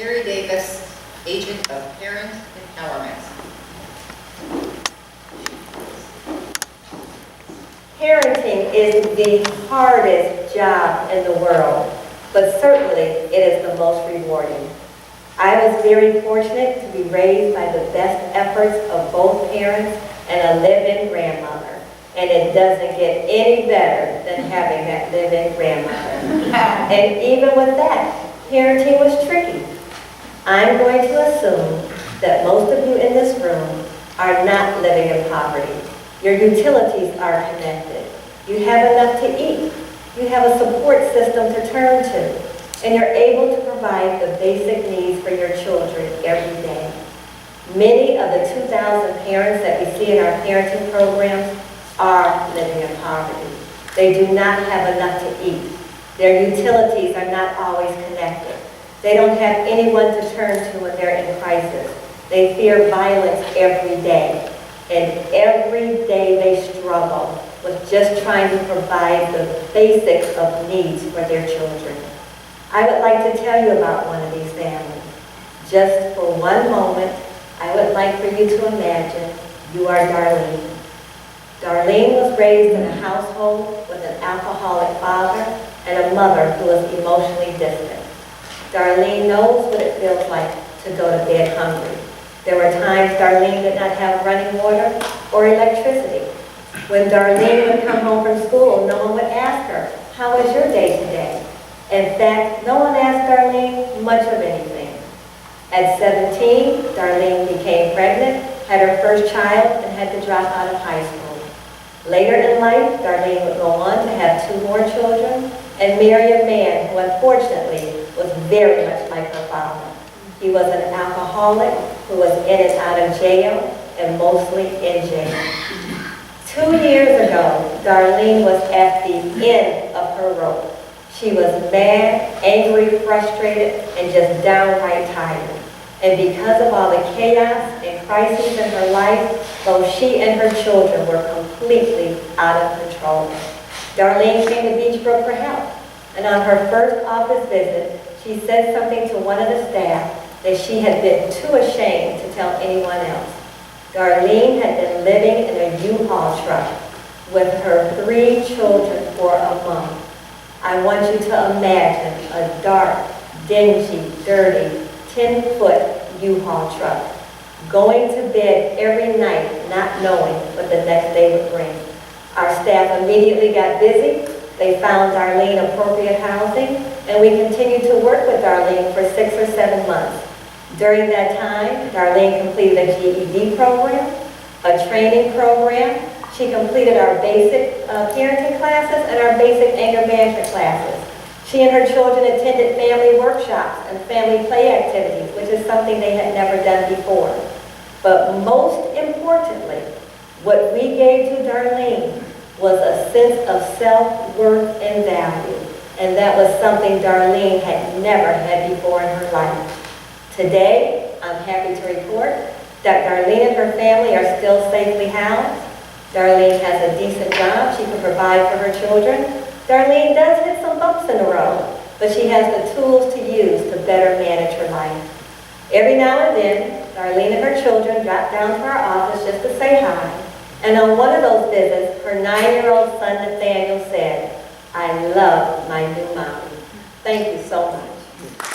Terri Davis, Agent of Parent Empowerment. Parenting is the hardest job in the world, but certainly it is the most rewarding. I was very fortunate to be raised by the best efforts of both parents and a live-in grandmother. And it doesn't get any better than having that live-in grandmother. And even with that, parenting was tricky. I'm going to assume that most of you in this room are not living in poverty. Your utilities are connected. You have enough to eat. You have a support system to turn to. And you're able to provide the basic needs for your children every day. Many of the 2,000 parents that we see in our parenting programs are living in poverty. They do not have enough to eat. Their utilities are not always connected. They don't have anyone to turn to when they're in crisis. They fear violence every day. And every day they struggle with just trying to provide the basics of needs for their children. I would like to tell you about one of these families. Just for one moment, I would like for you to imagine you are Darlene. Darlene was raised in a household with an alcoholic father and a mother who was emotionally distant. Darlene knows what it feels like to go to bed hungry. There were times Darlene did not have running water or electricity. When Darlene would come home from school, no one would ask her, "How was your day today?" In fact, no one asked Darlene much of anything. At 17, Darlene became pregnant, had her first child, and had to drop out of high school. Later in life, Darlene would go on to have 2 more children and marry a man who unfortunately was very much like her father. He was an alcoholic who was in and out of jail, and mostly in jail. 2 years ago, Darlene was at the end of her rope. She was mad, angry, frustrated, and just downright tired. And because of all the chaos and crises in her life, both she and her children were completely out of control. Darlene came to Beachbrook for help. And on her first office visit, she said something to one of the staff that she had been too ashamed to tell anyone else. Darlene had been living in a U-Haul truck with her 3 children for a month. I want you to imagine a dark, dingy, dirty, 10-foot U-Haul truck, going to bed every night not knowing what the next day would bring. Our staff immediately got busy. They found Darlene appropriate housing, and we continued to work with Darlene for 6 or 7 months. During that time, Darlene completed a GED program, a training program. She completed our basic parenting classes and our basic anger management classes. She and her children attended family workshops and family play activities, which is something they had never done before. But most importantly, what we gave to Darlene was a sense of self-worth and value. And that was something Darlene had never had before in her life. Today, I'm happy to report that Darlene and her family are still safely housed. Darlene has a decent job. She can provide for her children. Darlene does hit some bumps in the road, but she has the tools to use to better manage her life. Every now and then, Darlene and her children drop down to our office just to say hi. And on one of those visits, her 9-year-old son Nathaniel said, "I love my new mommy." Thank you so much.